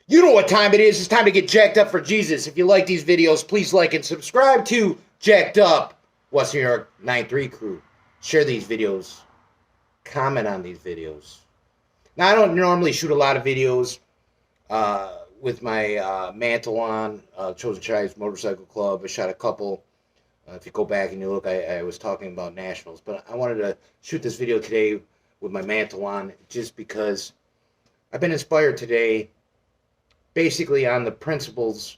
You know what time it is. It's time to get jacked up for Jesus. If you like these videos, please like and subscribe to Jacked Up West New York 9-3 crew. Share these videos. Comment on these videos. Now, I don't normally shoot a lot of videos with my mantle on, Chosen Tribes Motorcycle Club. I shot a couple. If you go back and you look, I was talking about nationals. But I wanted to shoot this video today with my mantle on just because I've been inspired today basically on the principles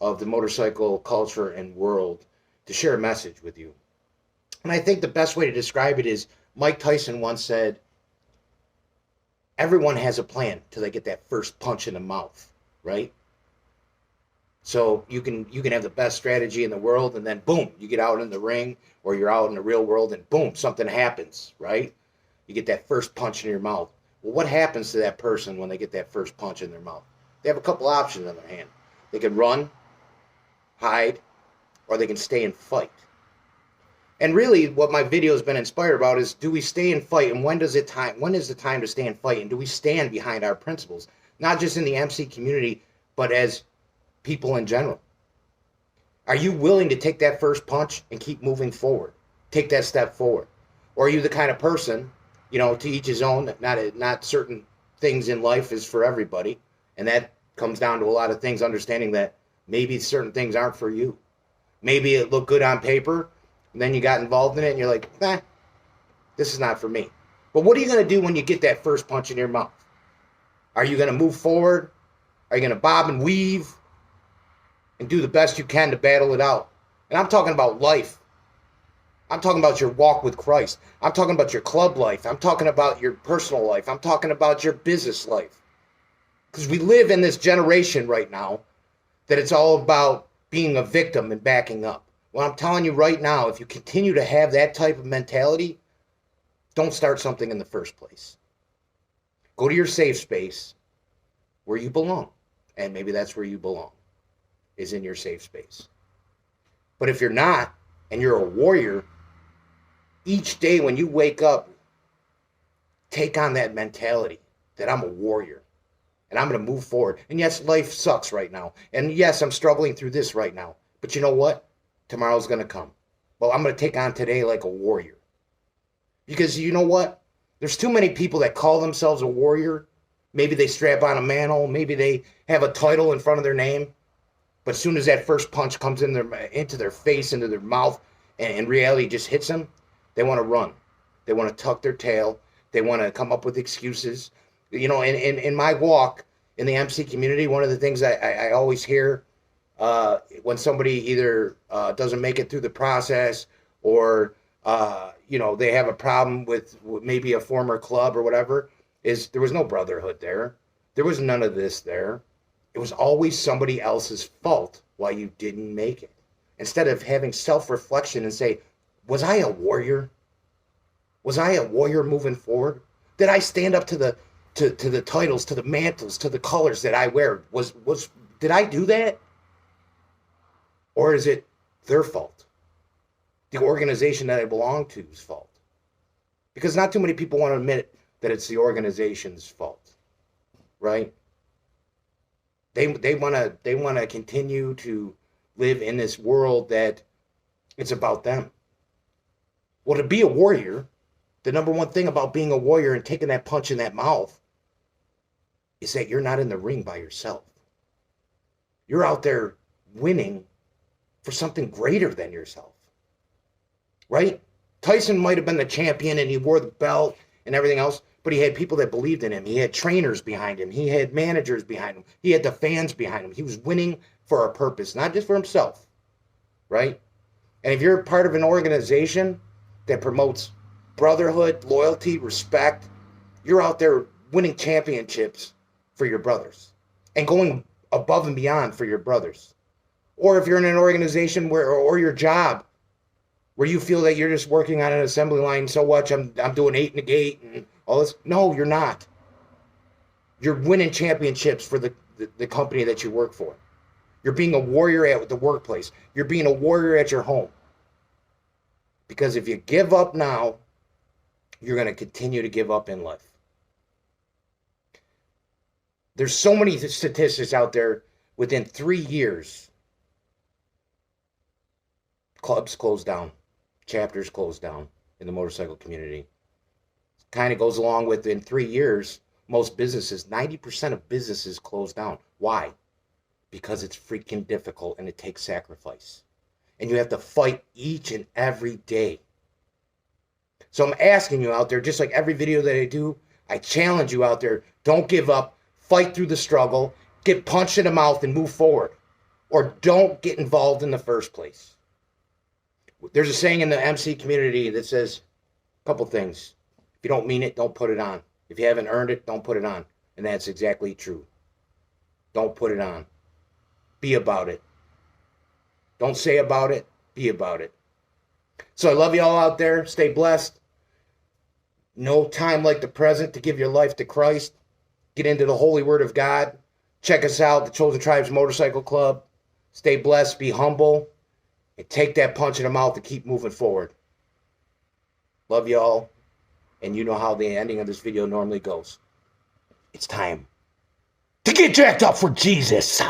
of the motorcycle culture and world to share a message with you. And I think the best way to describe it is Mike Tyson once said, everyone has a plan till they get that first punch in the mouth, right? So you can have the best strategy in the world, and then boom, you get out in the ring or you're out in the real world and boom, something happens, right? You get that first punch in your mouth. Well, what happens to that person when they get that first punch in their mouth? They have a couple options on their hand. They can run, hide, or they can stay and fight. And really, what my video has been inspired about is, do we stay and fight, and when is the time to stay and fight, and do we stand behind our principles, not just in the MC community, but as people in general? Are you willing to take that first punch and keep moving forward, take that step forward, or are you the kind of person, to each his own? Not certain things in life is for everybody, and that comes down to a lot of things. Understanding that maybe certain things aren't for you. Maybe it looked good on paper, and then you got involved in it, and you're like, this is not for me. But what are you going to do when you get that first punch in your mouth? Are you going to move forward? Are you going to bob and weave and do the best you can to battle it out? And I'm talking about life. I'm talking about your walk with Christ. I'm talking about your club life. I'm talking about your personal life. I'm talking about your business life. Because we live in this generation right now that it's all about being a victim and backing up. Well, I'm telling you right now, if you continue to have that type of mentality, don't start something in the first place. Go to your safe space where you belong. And maybe that's where you belong, is in your safe space. But if you're not, and you're a warrior, each day when you wake up, take on that mentality that I'm a warrior. And I'm going to move forward. And yes, life sucks right now. And yes, I'm struggling through this right now. But you know what? Tomorrow's going to come. Well, I'm going to take on today like a warrior. Because you know what? There's too many people that call themselves a warrior. Maybe they strap on a mantle. Maybe they have a title in front of their name. But as soon as that first punch comes into their face, into their mouth, and reality just hits them, they want to run. They want to tuck their tail. They want to come up with excuses. In my walk in the MC community, one of the things I always hear when somebody either doesn't make it through the process or, they have a problem with maybe a former club or whatever, is there was no brotherhood there. There was none of this there. It was always somebody else's fault why you didn't make it. Instead of having self-reflection and say, was I a warrior? Was I a warrior moving forward? Did I stand up to the titles, to the mantles, to the colors that I wear? Did I do that? Or is it their fault? The organization that I belong to's fault? Because not too many people want to admit that it's the organization's fault, right? They want to continue to live in this world that it's about them. Well, to be a warrior, the number one thing about being a warrior and taking that punch in that mouth is that you're not in the ring by yourself. You're out there winning for something greater than yourself, right? Tyson might have been the champion and he wore the belt and everything else, but he had people that believed in him. He had trainers behind him. He had managers behind him. He had the fans behind him. He was winning for a purpose, not just for himself, right? And if you're part of an organization that promotes brotherhood, loyalty, respect, you're out there winning championships for your brothers and going above and beyond for your brothers. Or if you're in an organization or your job where you feel that you're just working on an assembly line so much, I'm doing 8 in the gate and all this. No, you're not. You're winning championships for the company that you work for. You're being a warrior at the workplace. You're being a warrior at your home. Because if you give up now, you're going to continue to give up in life. There's so many statistics out there. Within 3 years, clubs close down, chapters close down in the motorcycle community. Kind of goes along with, in 3 years, most businesses, 90% of businesses close down. Why? Because it's freaking difficult and it takes sacrifice. And you have to fight each and every day. So I'm asking you out there, just like every video that I do, I challenge you out there, don't give up, fight through the struggle, get punched in the mouth and move forward. Or don't get involved in the first place. There's a saying in the MC community that says a couple things. If you don't mean it, don't put it on. If you haven't earned it, don't put it on. And that's exactly true. Don't put it on. Be about it. Don't say about it, be about it. So I love you all out there. Stay blessed. No time like the present to give your life to Christ. Get into the holy word of God. Check us out, the Chosen Tribes Motorcycle Club. Stay blessed, be humble, and take that punch in the mouth and keep moving forward. Love you all. And you know how the ending of this video normally goes. It's time to get jacked up for Jesus.